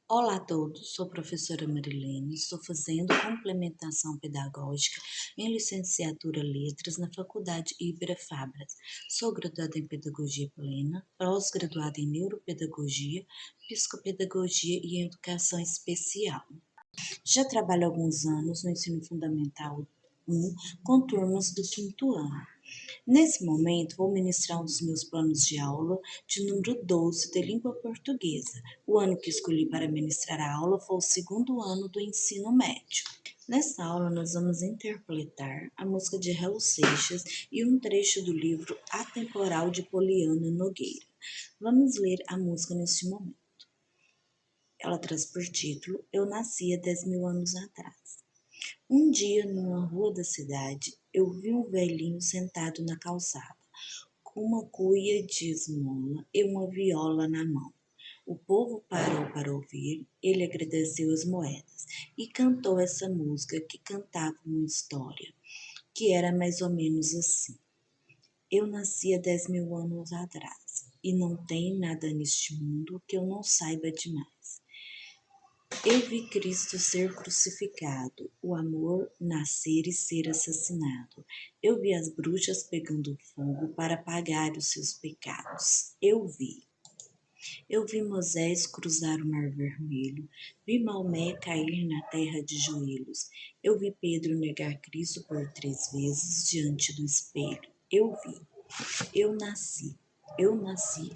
Olá a todos, sou a professora Marilene, estou fazendo complementação pedagógica em licenciatura Letras na Faculdade Ibera Fabras. Sou graduada em Pedagogia Plena, pós-graduada em Neuropedagogia, Psicopedagogia e Educação Especial. Já trabalho há alguns anos no ensino fundamental 1 com turmas do quinto ano. Nesse momento, vou ministrar um dos meus planos de aula de número 12 de língua portuguesa. O ano que escolhi para ministrar a aula foi o segundo ano do ensino médio. Nesta aula, nós vamos interpretar a música de Raul Seixas e um trecho do livro Atemporal de Poliana Nogueira. Vamos ler a música neste momento. Ela traz por título Eu Nasci há 10.000 anos atrás. Um dia, numa rua da cidade, eu vi um velhinho sentado na calçada, com uma cuia de esmola e uma viola na mão. O povo parou para ouvir, ele agradeceu as moedas e cantou essa música que cantava uma história, que era mais ou menos assim. Eu nasci há 10.000 anos atrás, e não tem nada neste mundo que eu não saiba demais. Eu vi Cristo ser crucificado, o amor nascer e ser assassinado. Eu vi as bruxas pegando fogo para apagar os seus pecados. Eu vi Moisés cruzar o Mar Vermelho, vi Maomé cair na terra de joelhos. Eu vi Pedro negar Cristo por 3 vezes diante do espelho. Eu nasci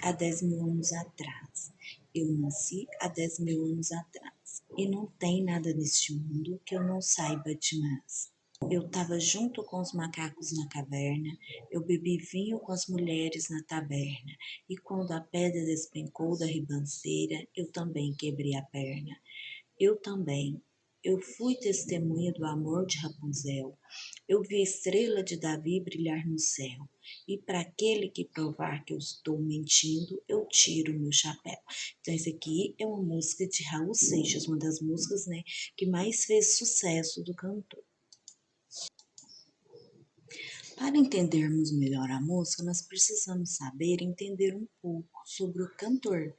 há 10.000 anos atrás. Eu nasci há 10.000 anos atrás. E não tem nada neste mundo que eu não saiba demais. Eu estava junto com os macacos na caverna, eu bebi vinho com as mulheres na taberna, e quando a pedra despencou da ribanceira, eu também quebrei a perna. Eu fui testemunha do amor de Rapunzel. Eu vi a estrela de Davi brilhar no céu. E para aquele que provar que eu estou mentindo, eu tiro meu chapéu. Então, esse aqui é uma música de Raul Seixas, uma das músicas, que mais fez sucesso do cantor. Para entendermos melhor a música, nós precisamos saber entender um pouco sobre o cantor,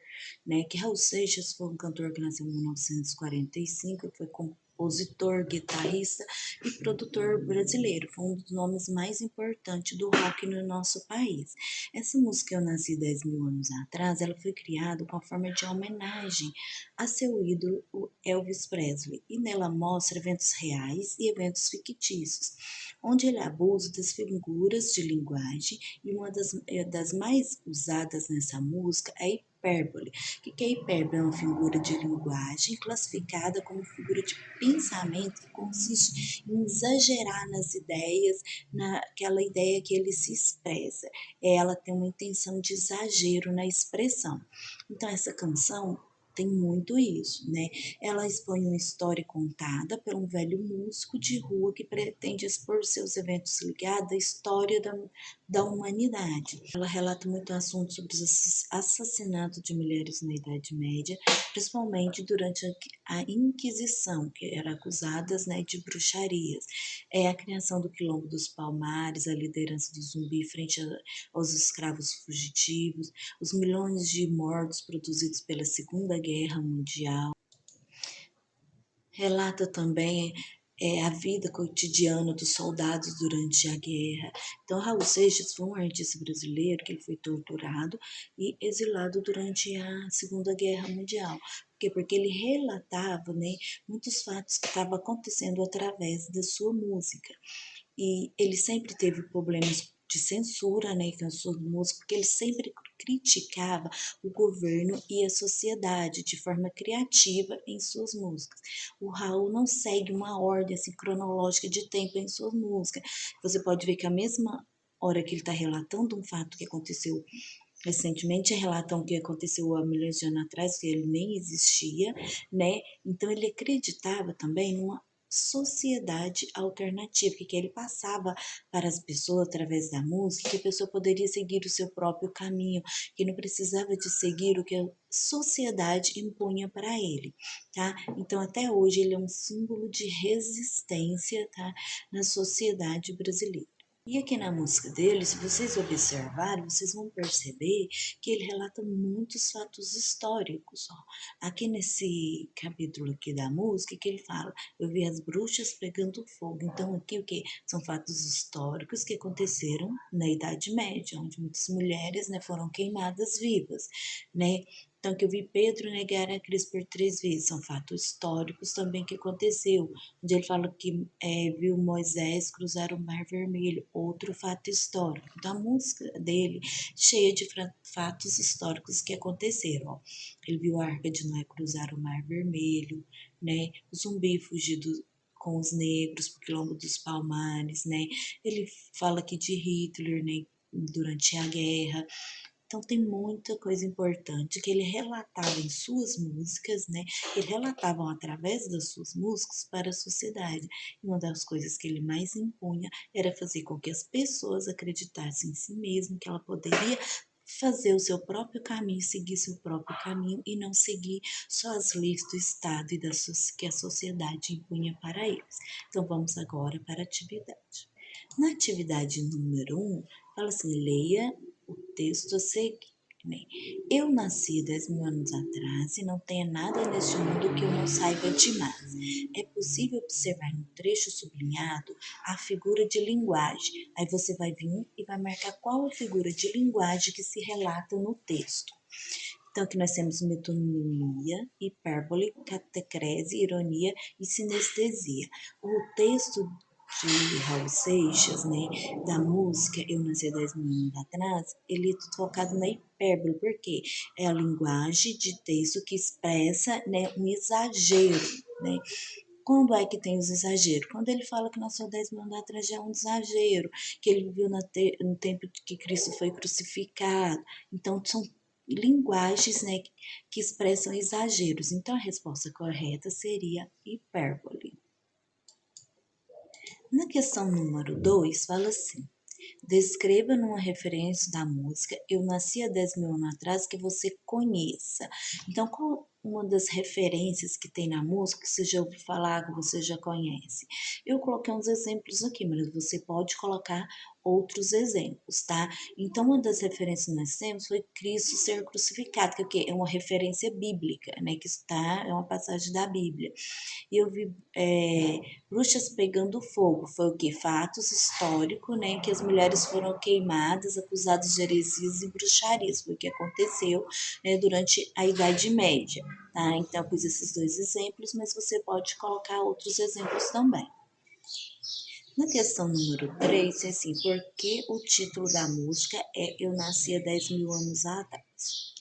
que Raul Seixas foi um cantor que nasceu em 1945, foi compositor, guitarrista e produtor brasileiro, foi um dos nomes mais importantes do rock no nosso país. Essa música Eu Nasci 10.000 anos atrás, ela foi criada com a forma de homenagem a seu ídolo, o Elvis Presley, e nela mostra eventos reais e eventos fictícios, onde ele abusa das figuras de linguagem, e uma das mais usadas nessa música é a hipérbole. O que é hipérbole? É uma figura de linguagem classificada como figura de pensamento que consiste em exagerar nas ideias, naquela ideia que ele se expressa. Ela tem uma intenção de exagero na expressão. Então, essa canção tem muito isso, Ela expõe uma história contada por um velho músico de rua que pretende expor seus eventos ligados à história da humanidade. Ela relata muito assuntos sobre os assassinatos de mulheres na Idade Média, principalmente durante a Inquisição, que eram acusadas, de bruxarias. É a criação do Quilombo dos Palmares, a liderança do Zumbi frente aos escravos fugitivos, os milhões de mortos produzidos pela Segunda Guerra Mundial. Relata também a vida cotidiana dos soldados durante a guerra. Então, Raul Seixas foi um artista brasileiro que ele foi torturado e exilado durante a Segunda Guerra Mundial. Por quê? Porque ele relatava, muitos fatos que estavam acontecendo através da sua música. E ele sempre teve problemas de censura, com as suas músicas, porque ele sempre criticava o governo e a sociedade de forma criativa em suas músicas. O Raul não segue uma ordem assim, cronológica de tempo em suas músicas. Você pode ver que a mesma hora que ele está relatando um fato que aconteceu recentemente, relatam o que aconteceu há milhões de anos atrás, que ele nem existia, Então ele acreditava também numa sociedade alternativa, que ele passava para as pessoas através da música, que a pessoa poderia seguir o seu próprio caminho, que não precisava de seguir o que a sociedade impunha para ele, tá? Então até hoje ele é um símbolo de resistência, tá, na sociedade brasileira. E aqui na música dele, se vocês observarem, vocês vão perceber que ele relata muitos fatos históricos. Ó. Aqui nesse capítulo aqui da música, que ele fala, eu vi as bruxas pegando fogo. Então aqui o que? São fatos históricos que aconteceram na Idade Média, onde muitas mulheres, né, foram queimadas vivas, né? Então, que eu vi Pedro negar a Cristo por 3 vezes, são fatos históricos também que aconteceu, onde ele fala que viu Moisés cruzar o Mar Vermelho, outro fato histórico. Então, a música dele cheia de fatos históricos que aconteceram. Ó. Ele viu a Arca de Noé cruzar o Mar Vermelho, né? O zumbi fugido com os negros pro quilombo dos Palmares, né? Ele fala aqui de Hitler, né? Durante a guerra. Então tem muita coisa importante que ele relatava em suas músicas, né? Ele relatavam através das suas músicas para a sociedade. E uma das coisas que ele mais impunha era fazer com que as pessoas acreditassem em si mesmo, que ela poderia fazer o seu próprio caminho, seguir seu próprio caminho e não seguir só as leis do Estado e que a sociedade impunha para eles. Então vamos agora para a atividade. Na atividade número 1, fala assim, leia o texto a seguir. Né? Eu nasci 10 mil anos atrás e não tenho nada neste mundo que eu não saiba demais. É possível observar no trecho sublinhado a figura de linguagem. Aí você vai vir e vai marcar qual a figura de linguagem que se relata no texto. Então, aqui nós temos metonimia, hipérbole, catecrese, ironia e sinestesia. O texto de Raul Seixas, né, da música Eu Nasci há 10 mil anos atrás, ele é focado na hipérbole, porque é a linguagem de texto que expressa, né, um exagero, né. Quando é que tem os exageros? Quando ele fala que nasceu 10 mil anos atrás já é um exagero, que ele viveu no tempo que Cristo foi crucificado. Então, são linguagens, né, que expressam exageros. Então, a resposta correta seria hipérbole. Na questão número 2, fala assim: descreva numa referência da música Eu Nasci há 10 mil anos atrás que você conheça. Então, qual uma das referências que tem na música que você já ouviu falar, que você já conhece? Eu coloquei uns exemplos aqui, mas você pode colocar outros exemplos, tá? Então, uma das referências que nós temos foi Cristo ser crucificado, que é o quê? É uma referência bíblica, né? Que está, é uma passagem da Bíblia. E eu vi bruxas pegando fogo. Foi o que? Fatos históricos, né? Que as mulheres foram queimadas, acusadas de heresias e bruxarias. Foi o que aconteceu, né, durante a Idade Média. Tá? Então, eu pus esses 2 exemplos, mas você pode colocar outros exemplos também. Na questão número 3, é assim, por que o título da música é Eu Nasci há 10 mil anos atrás?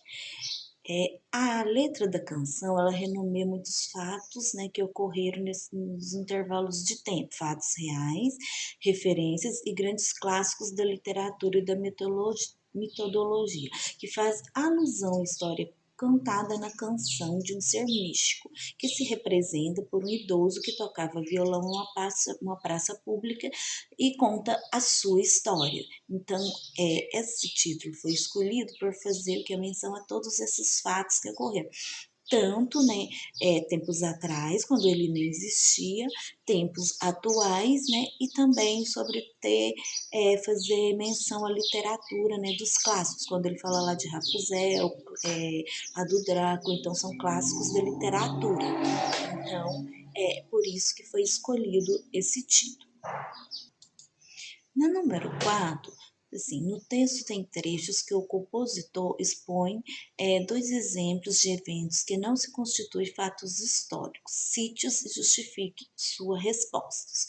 A letra da canção, ela renomeia muitos fatos, né, que ocorreram nos intervalos de tempo, fatos reais, referências e grandes clássicos da literatura e da mitologia, que faz alusão à história cantada na canção de um ser místico, que se representa por um idoso que tocava violão numa praça pública e conta a sua história. Então, esse título foi escolhido por fazer o que a menção a todos esses fatos que ocorreram. Tanto, né, tempos atrás, quando ele não existia, tempos atuais, né, e também sobre fazer menção à literatura, né, dos clássicos, quando ele fala lá de Rapunzel, a do Draco, então são clássicos da literatura. Então, é por isso que foi escolhido esse título. Na número 4, assim, no texto tem trechos que o compositor expõe 2 exemplos de eventos que não se constituem fatos históricos. Cite-os e justifique suas respostas.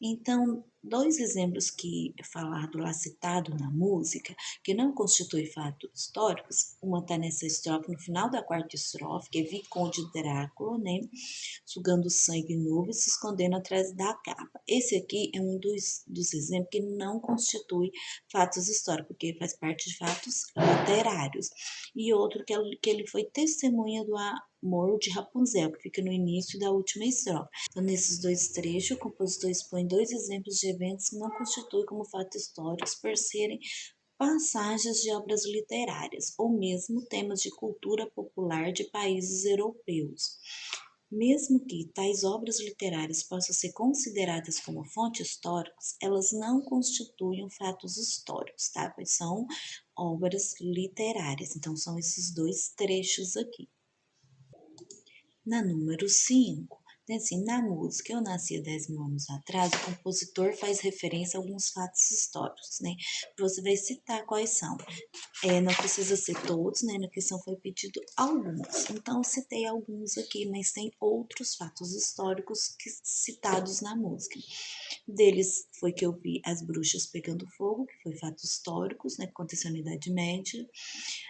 Então, 2 exemplos que é falado lá, citado na música, que não constituem fatos históricos, uma está nessa estrofe, no final da 4ª estrofe, que é Visconde Drácula, né? Sugando sangue novo e se escondendo atrás da capa. Esse aqui é um dos exemplos que não constitui fatos históricos, porque faz parte de fatos literários. E outro que ele foi testemunha do amor de Rapunzel, que fica no início da última estrofe. Então, nesses 2 trechos, o compositor expõe 2 exemplos de eventos que não constituem como fatos históricos por serem passagens de obras literárias, ou mesmo temas de cultura popular de países europeus. Mesmo que tais obras literárias possam ser consideradas como fontes históricas, elas não constituem fatos históricos, tá? Pois são obras literárias. Então, são esses dois trechos aqui. Na número 5, tem assim, na música Eu Nasci há 10 mil anos atrás, o compositor faz referência a alguns fatos históricos, né? Você vai citar quais são. Não precisa ser todos, né? Na questão foi pedido alguns. Então, eu citei alguns aqui, mas tem outros fatos históricos citados na música. Deles foi que eu vi as bruxas pegando fogo, que foi fatos históricos, né? Que aconteceu na Idade Média.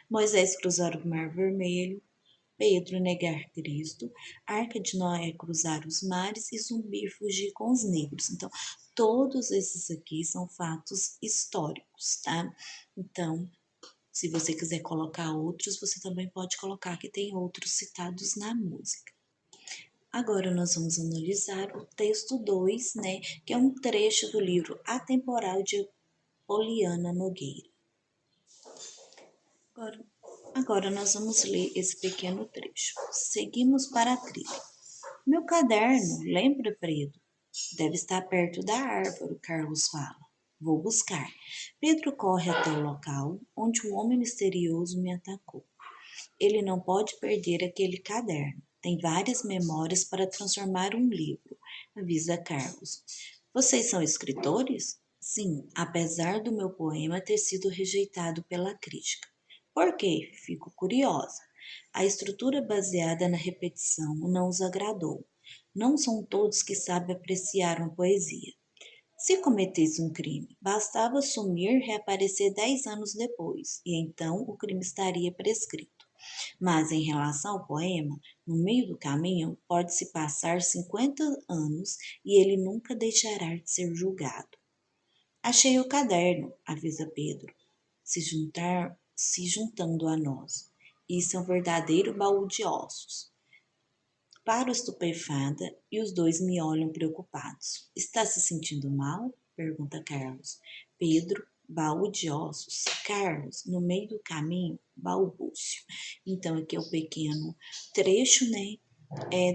Moisés cruzar o Mar Vermelho, Pedro negar Cristo, Arca de Noé cruzar os mares e Zumbi fugir com os negros. Então, todos esses aqui são fatos históricos, tá? Então, se você quiser colocar outros, você também pode colocar que tem outros citados na música. Agora nós vamos analisar o texto 2, né, que é um trecho do livro Atemporal de Poliana Nogueira. Agora nós vamos ler esse pequeno trecho. Seguimos para a trilha. Meu caderno, lembra, Pedro? Deve estar perto da árvore, Carlos fala. Vou buscar. Pedro corre até o local onde um homem misterioso me atacou. Ele não pode perder aquele caderno. Tem várias memórias para transformar um livro, avisa Carlos. Vocês são escritores? Sim, apesar do meu poema ter sido rejeitado pela crítica. Por quê? Fico curiosa. A estrutura baseada na repetição não os agradou. Não são todos que sabem apreciar uma poesia. Se cometesse um crime, bastava sumir e reaparecer 10 anos depois, e então o crime estaria prescrito. Mas em relação ao poema, no meio do caminho pode-se passar 50 anos e ele nunca deixará de ser julgado. Achei o caderno, avisa Pedro, se juntando a nós. Isso é um verdadeiro baú de ossos. Paro estupefada e os dois me olham preocupados. Está se sentindo mal? Pergunta Carlos. Pedro, baú de ossos. Carlos, no meio do caminho, balbúcio. Então, aqui é o pequeno trecho, né,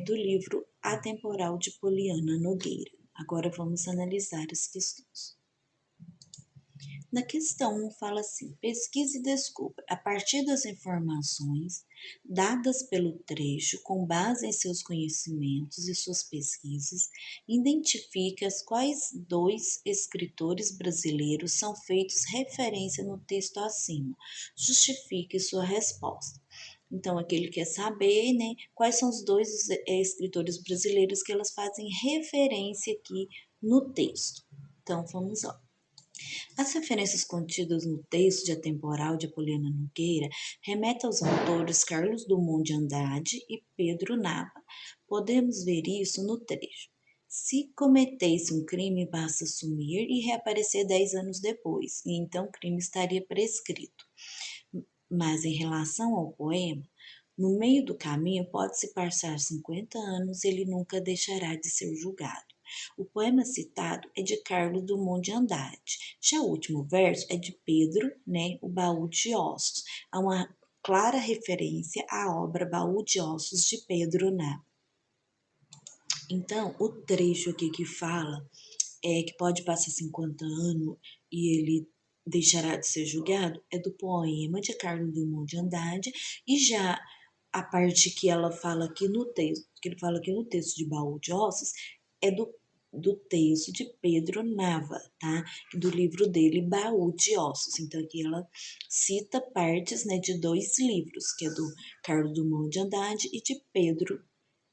do livro Atemporal de Poliana Nogueira. Agora vamos analisar as questões. Na questão 1 fala assim: pesquise e descubra, a partir das informações dadas pelo trecho, com base em seus conhecimentos e suas pesquisas, identifique as quais dois escritores brasileiros são feitos referência no texto acima. Justifique sua resposta. Então, aqui ele quer saber, né, quais são os dois escritores brasileiros que elas fazem referência aqui no texto. Então, vamos lá. As referências contidas no texto de Atemporal de Poliana Nogueira remetem aos autores Carlos Drummond de Andrade e Pedro Nava. Podemos ver isso no trecho. Se cometesse um crime, basta sumir e reaparecer 10 anos depois, e então o crime estaria prescrito. Mas em relação ao poema, no meio do caminho pode-se passar 50 anos e ele nunca deixará de ser julgado. O poema citado é de Carlos Drummond de Andrade. Já o último verso é de Pedro, né, o Baú de Ossos. Há uma clara referência à obra Baú de Ossos de Pedro Ná. Então, o trecho aqui que fala que pode passar 50 anos e ele deixará de ser julgado é do poema de Carlos Drummond de Andrade, e já a parte que ela fala aqui no texto, que ele fala aqui no texto de Baú de Ossos, é do texto de Pedro Nava, tá? Do livro dele, Baú de Ossos. Então, aqui ela cita partes, né, de dois livros, que é do Carlos Drummond de Andrade e de Pedro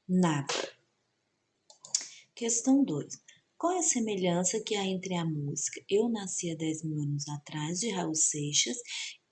Nava. Questão 2. Qual é a semelhança que há entre a música Eu Nasci há 10 mil anos atrás, de Raul Seixas,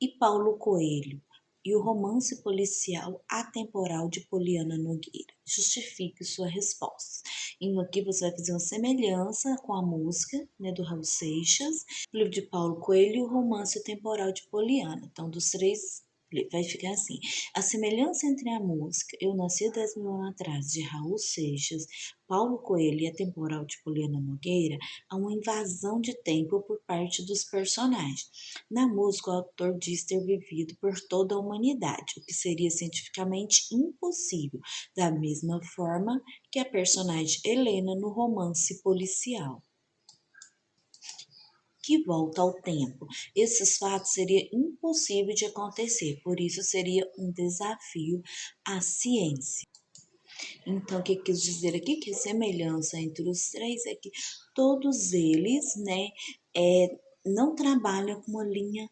e Paulo Coelho, e o romance policial Atemporal de Poliana Nogueira? Justifique sua resposta. Então, aqui você vai fazer uma semelhança com a música, né, do Raul Seixas, o livro de Paulo Coelho e o romance temporal de Poliana. Então, dos três Vai ficar assim: a semelhança entre a música Eu Nasci 10.000 anos atrás, de Raul Seixas, Paulo Coelho e a temporal de Poliana Nogueira, há uma invasão de tempo por parte dos personagens. Na música, o autor diz ter vivido por toda a humanidade, o que seria cientificamente impossível, da mesma forma que a personagem Helena no romance policial que volta ao tempo. Esses fatos seria impossível de acontecer, por isso seria um desafio à ciência. Então, o que quis dizer aqui? Que a semelhança entre os três é que todos eles, né, não trabalham com uma linha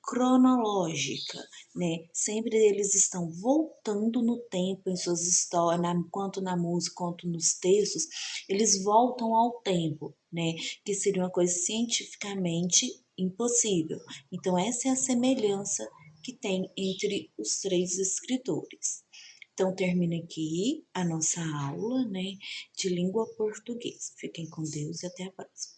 cronológica, né? Sempre eles estão voltando no tempo em suas histórias, quanto na música, quanto nos textos, eles voltam ao tempo, né? Que seria uma coisa cientificamente impossível. Então, essa é a semelhança que tem entre os três escritores. Então, termina aqui a nossa aula, né, de língua portuguesa. Fiquem com Deus e até a próxima.